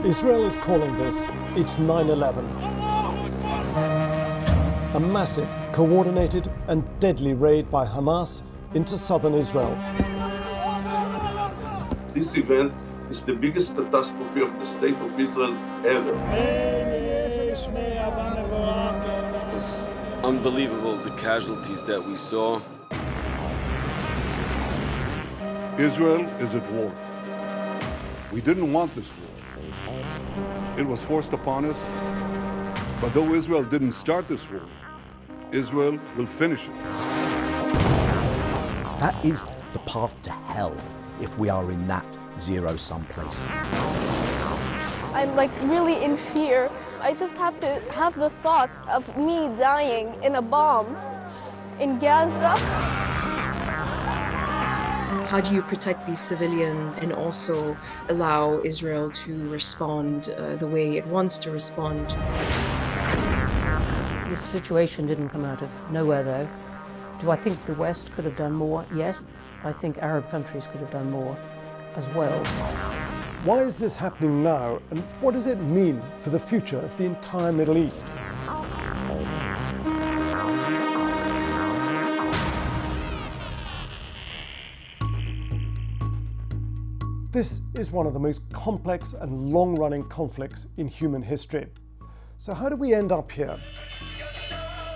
Israel is calling this its 9/11. A massive, coordinated and deadly raid by Hamas into southern Israel. This event is the biggest catastrophe of the state of Israel ever. It's unbelievable the casualties that we saw. Israel is at war. We didn't want this war. It was forced upon us, but though Israel didn't start this war, Israel will finish it. That is the path to hell if we are in that zero-sum place. I'm really in fear. I just have to have the thought of me dying in a bomb in Gaza. How do you protect these civilians and also allow Israel to respond the way it wants to respond? This situation didn't come out of nowhere, though. Do I think the West could have done more? Yes. I think Arab countries could have done more as well. Why is this happening now, and what does it mean for the future of the entire Middle East? This is one of the most complex and long-running conflicts in human history. So how do we end up here?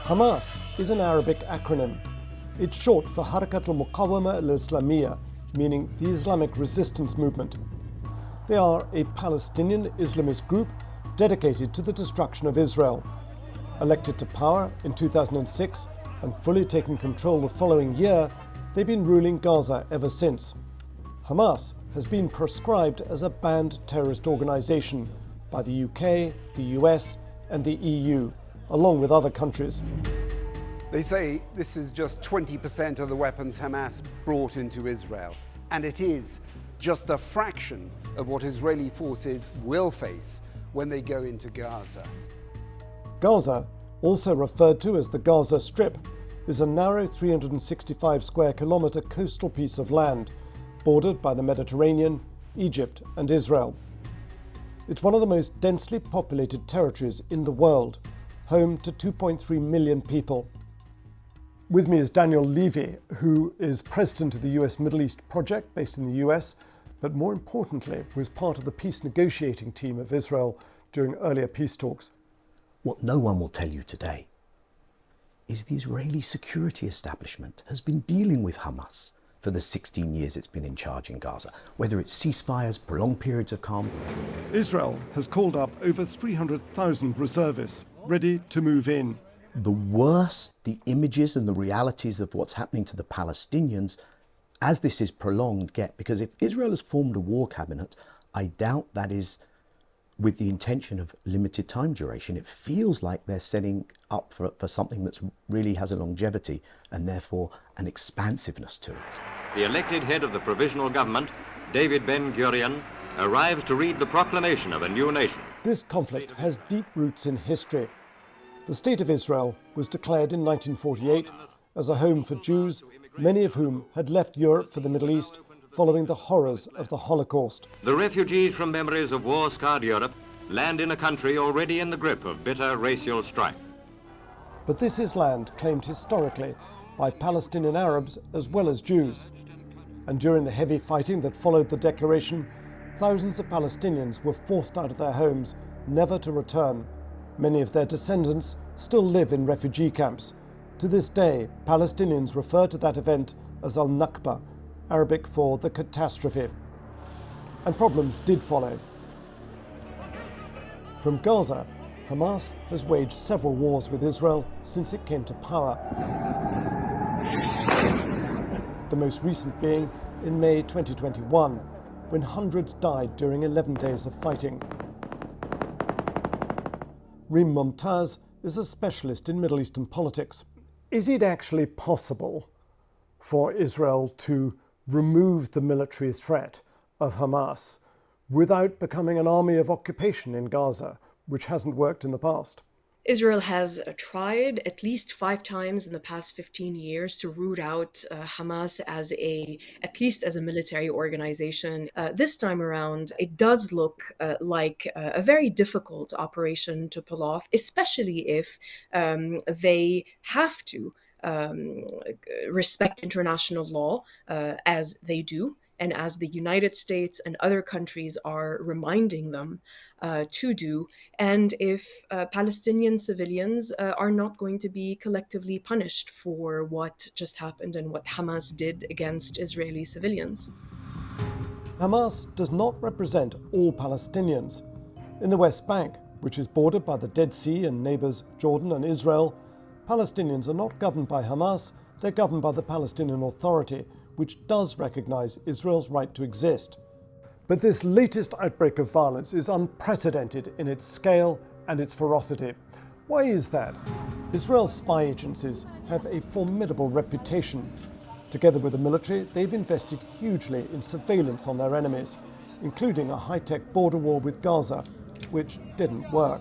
Hamas is an Arabic acronym. It's short for Harakat al-Muqawama al-Islamiyya, meaning the Islamic Resistance Movement. They are a Palestinian Islamist group dedicated to the destruction of Israel. Elected to power in 2006 and fully taking control the following year, they've been ruling Gaza ever since. Hamas has been proscribed as a banned terrorist organization by the UK, the US, and the EU, along with other countries. They say this is just 20% of the weapons Hamas brought into Israel, and it is just a fraction of what Israeli forces will face when they go into Gaza. Gaza, also referred to as the Gaza Strip, is a narrow 365 square kilometre coastal piece of land bordered by the Mediterranean, Egypt and Israel. It's one of the most densely populated territories in the world, home to 2.3 million people. With me is Daniel Levy, who is president of the US Middle East Project based in the US, but more importantly was part of the peace negotiating team of Israel during earlier peace talks. What no one will tell you today is the Israeli security establishment has been dealing with Hamas for the 16 years it's been in charge in Gaza, whether it's ceasefires, prolonged periods of calm. Israel has called up over 300,000 reservists ready to move in. The worse the images and the realities of what's happening to the Palestinians as this is prolonged get, because if Israel has formed a war cabinet, I doubt that is with the intention of limited time duration. It feels like they're setting up for something that really has a longevity and therefore an expansiveness to it. The elected head of the provisional government, David Ben-Gurion, arrives to read the proclamation of a new nation. This conflict has deep roots in history. The State of Israel was declared in 1948 as a home for Jews, many of whom had left Europe for the Middle East following the horrors of the Holocaust. The refugees from memories of war-scarred Europe land in a country already in the grip of bitter racial strife. But this is land claimed historically by Palestinian Arabs as well as Jews. And during the heavy fighting that followed the declaration, thousands of Palestinians were forced out of their homes, never to return. Many of their descendants still live in refugee camps. To this day, Palestinians refer to that event as al-Nakba, Arabic for the catastrophe. And problems did follow. From Gaza, Hamas has waged several wars with Israel since it came to power. The most recent being in May 2021, when hundreds died during 11 days of fighting. Reem Mumtaz is a specialist in Middle Eastern politics. Is it actually possible for Israel to remove the military threat of Hamas without becoming an army of occupation in Gaza, which hasn't worked in the past? Israel has tried at least 5 times in the past 15 years to root out Hamas at least as a military organization. This time around, it does look like a very difficult operation to pull off, especially if they have to respect international law as they do, and as the United States and other countries are reminding them to do, and if Palestinian civilians are not going to be collectively punished for what just happened and what Hamas did against Israeli civilians. Hamas does not represent all Palestinians. In the West Bank, which is bordered by the Dead Sea and neighbours Jordan and Israel, Palestinians are not governed by Hamas, they're governed by the Palestinian Authority, which does recognise Israel's right to exist. But this latest outbreak of violence is unprecedented in its scale and its ferocity. Why is that? Israel's spy agencies have a formidable reputation. Together with the military, they've invested hugely in surveillance on their enemies, including a high-tech border wall with Gaza, which didn't work.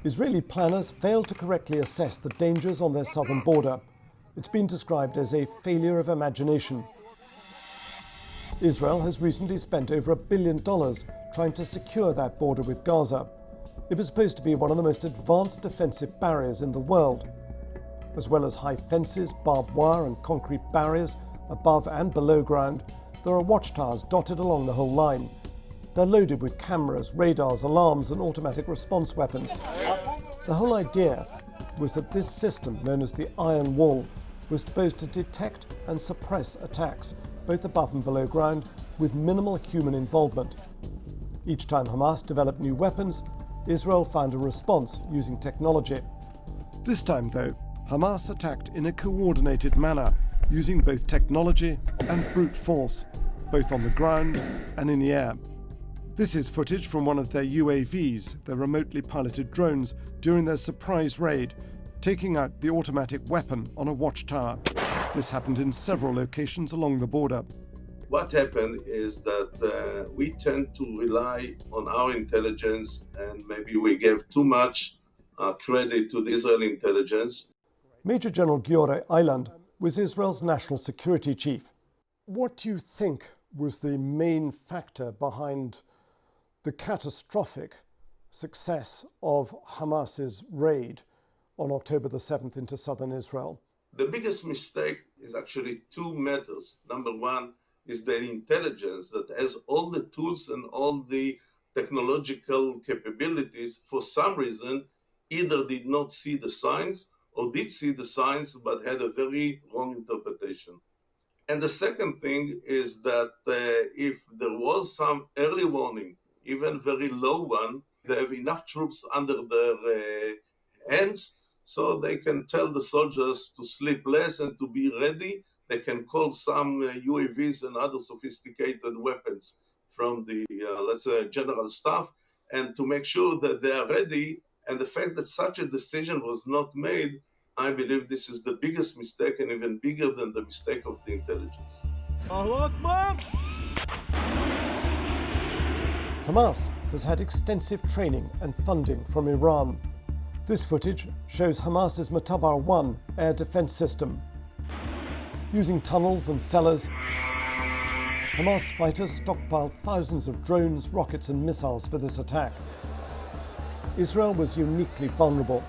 Israeli planners failed to correctly assess the dangers on their southern border. It's been described as a failure of imagination. Israel has recently spent over $1 billion trying to secure that border with Gaza. It was supposed to be one of the most advanced defensive barriers in the world. As well as high fences, barbed wire and concrete barriers above and below ground, there are watchtowers dotted along the whole line. They're loaded with cameras, radars, alarms and automatic response weapons. The whole idea was that this system, known as the Iron Wall, was supposed to detect and suppress attacks, both above and below ground, with minimal human involvement. Each time Hamas developed new weapons, Israel found a response using technology. This time, though, Hamas attacked in a coordinated manner, using both technology and brute force, both on the ground and in the air. This is footage from one of their UAVs, their remotely piloted drones, during their surprise raid, taking out the automatic weapon on a watchtower. This happened in several locations along the border. What happened is that we tend to rely on our intelligence, and maybe we gave too much credit to the Israeli intelligence. Major General Giore Eiland was Israel's national security chief. What do you think was the main factor behind the catastrophic success of Hamas's raid on October the 7th into southern Israel? The biggest mistake is actually two matters. Number one is the intelligence that has all the tools and all the technological capabilities, for some reason, either did not see the signs or did see the signs but had a very wrong interpretation. And the second thing is that if there was some early warning, even very low one, they have enough troops under their hands so they can tell the soldiers to sleep less and to be ready. They can call some UAVs and other sophisticated weapons from the, let's say, general staff, and to make sure that they are ready. And the fact that such a decision was not made, I believe this is the biggest mistake, and even bigger than the mistake of the intelligence. Hamas has had extensive training and funding from Iran. This footage shows Hamas's Matabar-1 air defense system. Using tunnels and cellars, Hamas fighters stockpiled thousands of drones, rockets and missiles for this attack. Israel was uniquely vulnerable.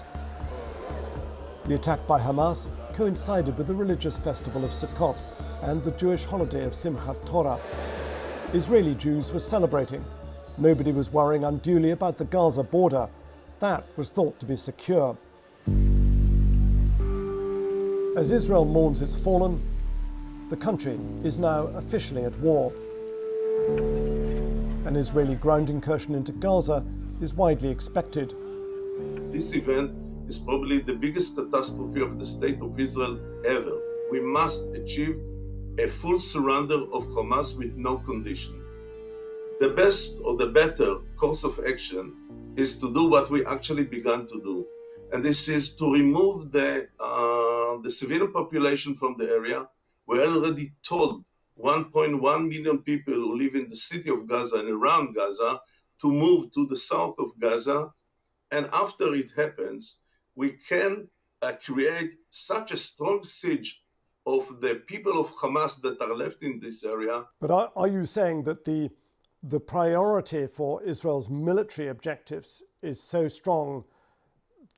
The attack by Hamas coincided with the religious festival of Sukkot and the Jewish holiday of Simchat Torah. Israeli Jews were celebrating. Nobody was worrying unduly about the Gaza border. That was thought to be secure. As Israel mourns its fallen, the country is now officially at war. An Israeli ground incursion into Gaza is widely expected. This event is probably the biggest catastrophe of the state of Israel ever. We must achieve a full surrender of Hamas with no condition. The best or the better course of action is to do what we actually began to do. And this is to remove the civilian population from the area. We already told 1.1 million people who live in the city of Gaza and around Gaza to move to the south of Gaza. And after it happens, we can create such a strong siege of the people of Hamas that are left in this area. But are you saying that the priority for Israel's military objectives is so strong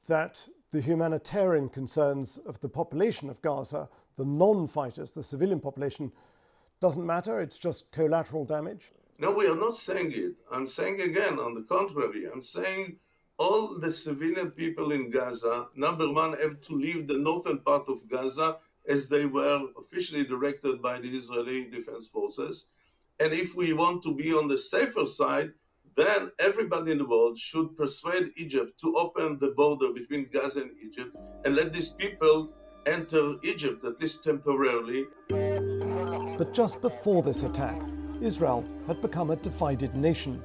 that the humanitarian concerns of the population of Gaza, the non-fighters, the civilian population, doesn't matter? It's just collateral damage? No, we are not saying it. I'm saying again, on the contrary, I'm saying all the civilian people in Gaza, number one, have to leave the northern part of Gaza as they were officially directed by the Israeli Defense Forces. And if we want to be on the safer side, then everybody in the world should persuade Egypt to open the border between Gaza and Egypt and let these people enter Egypt, at least temporarily. But just before this attack, Israel had become a divided nation.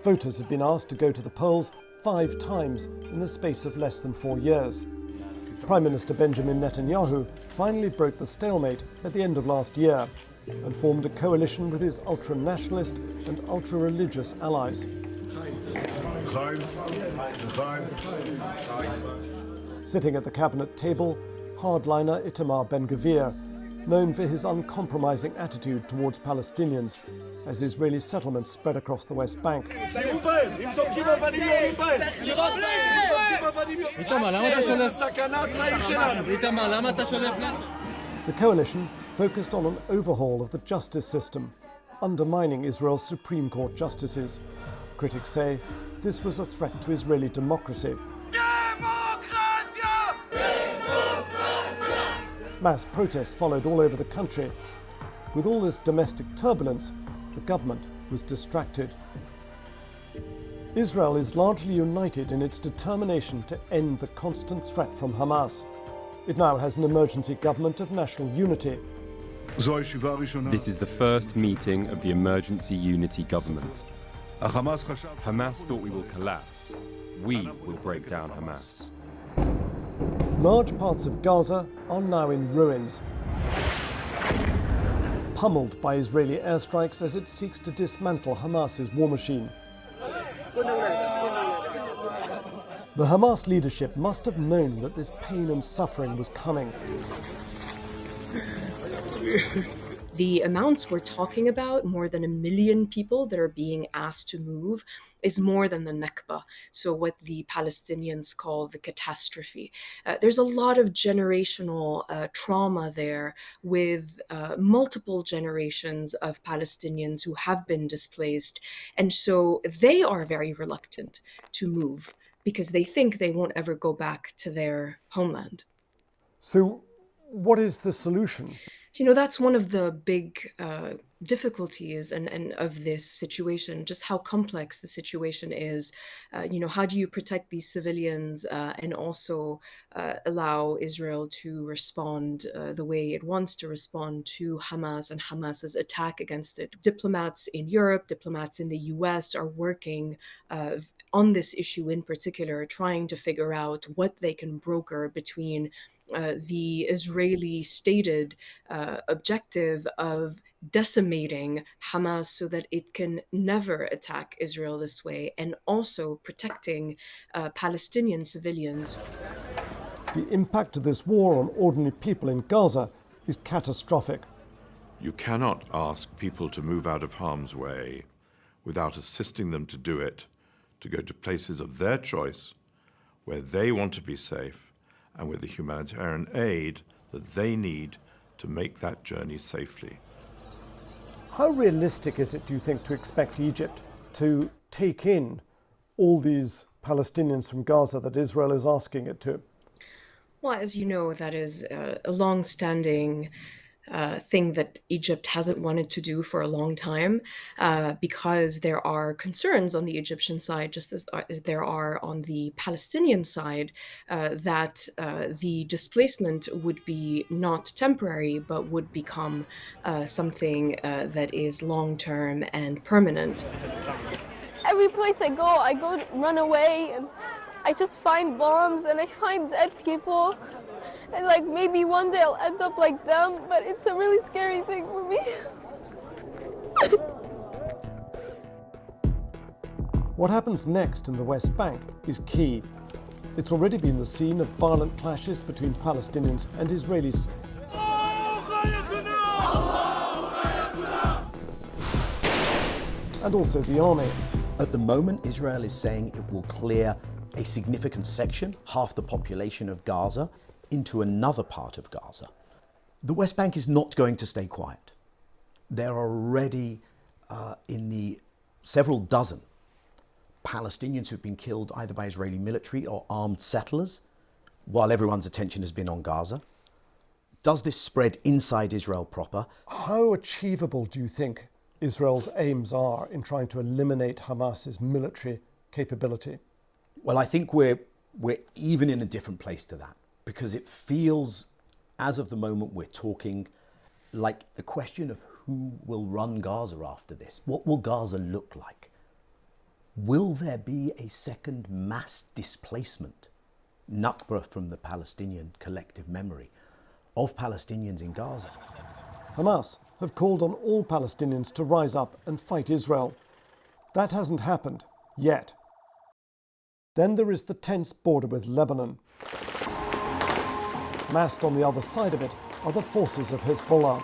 Voters had been asked to go to the polls 5 times in the space of less than 4 years. Prime Minister Benjamin Netanyahu finally broke the stalemate at the end of last year and formed a coalition with his ultra-nationalist and ultra-religious allies. Sitting at the cabinet table, hardliner Itamar Ben-Gvir, known for his uncompromising attitude towards Palestinians as Israeli settlements spread across the West Bank. The coalition focused on an overhaul of the justice system, undermining Israel's Supreme Court justices. Critics say this was a threat to Israeli democracy. Mass protests followed all over the country. With all this domestic turbulence, the government was distracted. Israel is largely united in its determination to end the constant threat from Hamas. It now has an emergency government of national unity. This is the first meeting of the emergency unity government. Hamas thought we will collapse. We will break down Hamas. Large parts of Gaza are now in ruins, pummeled by Israeli airstrikes as it seeks to dismantle Hamas's war machine. The Hamas leadership must have known that this pain and suffering was coming. The amounts we're talking about, more than 1 million people that are being asked to move, is more than the Nakba, so what the Palestinians call the catastrophe. There's a lot of generational trauma there with multiple generations of Palestinians who have been displaced, and so they are very reluctant to move because they think they won't ever go back to their homeland. So what is the solution? That's one of the big difficulties and of this situation, just how complex the situation is. How do you protect these civilians and also allow Israel to respond the way it wants to respond to Hamas and Hamas's attack against it? Diplomats in Europe, diplomats in the US are working on this issue in particular, trying to figure out what they can broker between the Israeli stated objective of decimating Hamas so that it can never attack Israel this way, and also protecting Palestinian civilians. The impact of this war on ordinary people in Gaza is catastrophic. You cannot ask people to move out of harm's way without assisting them to do it, to go to places of their choice where they want to be safe, and with the humanitarian aid that they need to make that journey safely. How realistic is it, do you think, to expect Egypt to take in all these Palestinians from Gaza that Israel is asking it to? Well, as you know, that is a long-standing thing that Egypt hasn't wanted to do for a long time because there are concerns on the Egyptian side, just as there are on the Palestinian side, that the displacement would be not temporary, but would become something that is long-term and permanent. Every place I go run away, and I just find bombs and I find dead people. And like maybe one day I'll end up like them, but it's a really scary thing for me. What happens next in the West Bank is key. It's already been the scene of violent clashes between Palestinians and Israelis. And also the army. At the moment, Israel is saying it will clear a significant section, half the population of Gaza, into another part of Gaza. The West Bank is not going to stay quiet. There are already in the several dozen Palestinians who've been killed either by Israeli military or armed settlers, while everyone's attention has been on Gaza. Does this spread inside Israel proper? How achievable do you think Israel's aims are in trying to eliminate Hamas's military capability? Well, I think we're even in a different place to that, because it feels, as of the moment we're talking, like the question of who will run Gaza after this. What will Gaza look like? Will there be a second mass displacement, Nakba from the Palestinian collective memory, of Palestinians in Gaza? Hamas have called on all Palestinians to rise up and fight Israel. That hasn't happened yet. Then there is the tense border with Lebanon. Massed on the other side of it are the forces of Hezbollah,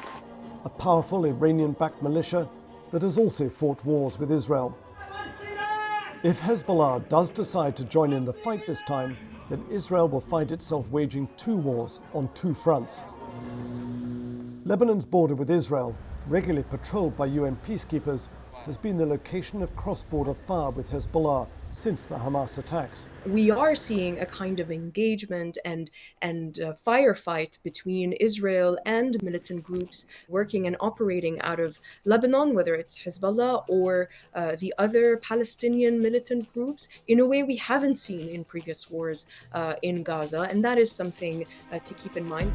a powerful Iranian-backed militia that has also fought wars with Israel. If Hezbollah does decide to join in the fight this time, then Israel will find itself waging two wars on two fronts. Lebanon's border with Israel, regularly patrolled by UN peacekeepers, has been the location of cross-border fire with Hezbollah since the Hamas attacks. We are seeing a kind of engagement and firefight between Israel and militant groups working and operating out of Lebanon, whether it's Hezbollah or the other Palestinian militant groups, in a way we haven't seen in previous wars in Gaza, and that is something to keep in mind.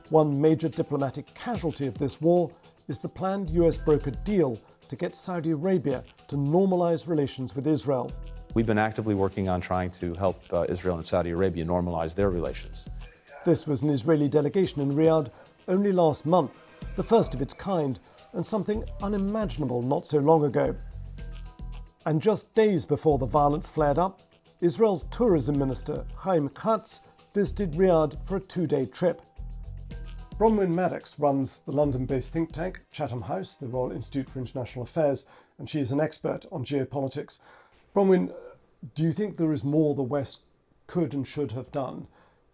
One major diplomatic casualty of this war is the planned US-brokered deal to get Saudi Arabia to normalize relations with Israel. We've been actively working on trying to help Israel and Saudi Arabia normalize their relations. This was an Israeli delegation in Riyadh only last month, the first of its kind, and something unimaginable not so long ago. And just days before the violence flared up, Israel's tourism minister, Chaim Katz, visited Riyadh for a two-day trip. Bronwyn Maddox runs the London-based think tank Chatham House, the Royal Institute for International Affairs, and she is an expert on geopolitics. Bronwyn, do you think there is more the West could and should have done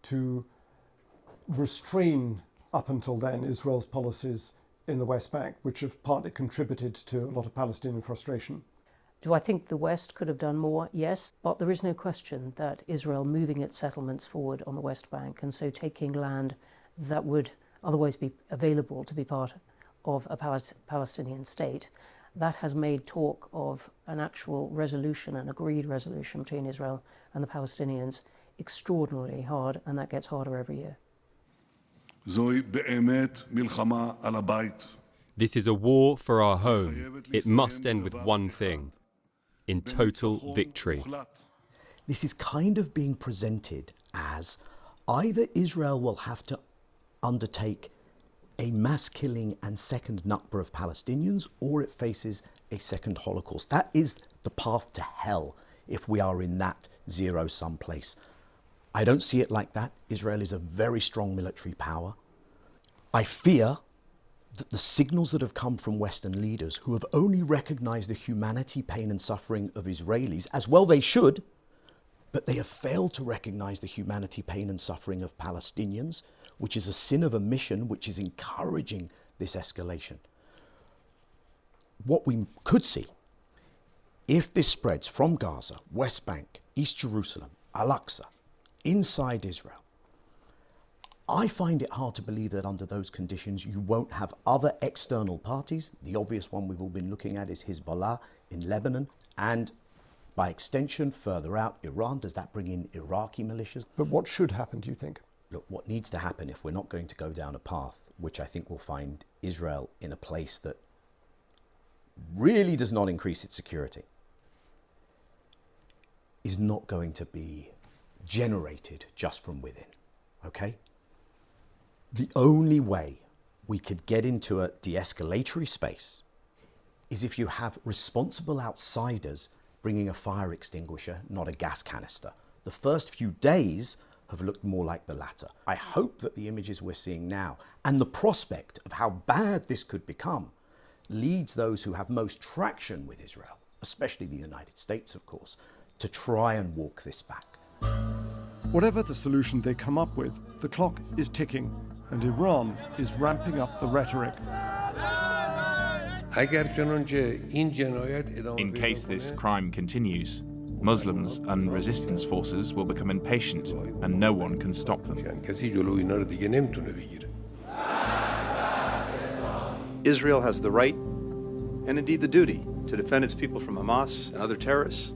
to restrain, up until then, Israel's policies in the West Bank, which have partly contributed to a lot of Palestinian frustration? Do I think the West could have done more? Yes, but there is no question that Israel moving its settlements forward on the West Bank, and so taking land that would otherwise be available to be part of a Palestinian state, that has made talk of an actual resolution, an agreed resolution between Israel and the Palestinians, extraordinarily hard, and that gets harder every year. This is a war for our home. It must end with one thing: in total victory. This is kind of being presented as either Israel will have to undertake a mass killing and second Nakba of Palestinians, or it faces a second Holocaust. That is the path to hell if we are in that zero-sum place. I don't see it like that. Israel is a very strong military power. I fear that the signals that have come from Western leaders who have only recognized the humanity, pain and suffering of Israelis, as well they should, but they have failed to recognize the humanity, pain and suffering of Palestinians, which is a sin of omission, which is encouraging this escalation. What we could see, if this spreads from Gaza, West Bank, East Jerusalem, Al-Aqsa, inside Israel, I find it hard to believe that under those conditions you won't have other external parties. The obvious one we've all been looking at is Hezbollah in Lebanon, and by extension, further out, Iran. Does that bring in Iraqi militias? But what should happen, do you think? Look, what needs to happen if we're not going to go down a path, which I think will find Israel in a place that really does not increase its security, is not going to be generated just from within, okay? The only way we could get into a de-escalatory space is if you have responsible outsiders bringing a fire extinguisher, not a gas canister. The first few days have looked more like the latter. I hope that the images we're seeing now and the prospect of how bad this could become leads those who have most traction with Israel, especially the United States, of course, to try and walk this back. Whatever the solution they come up with, the clock is ticking, and Iran is ramping up the rhetoric. In case this crime continues, Muslims and resistance forces will become impatient, and no one can stop them. Israel has the right, and indeed the duty, to defend its people from Hamas and other terrorists,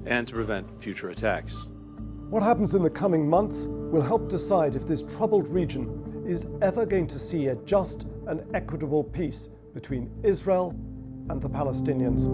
and to prevent future attacks. What happens in the coming months will help decide if this troubled region is ever going to see a just and equitable peace between Israel and the Palestinians.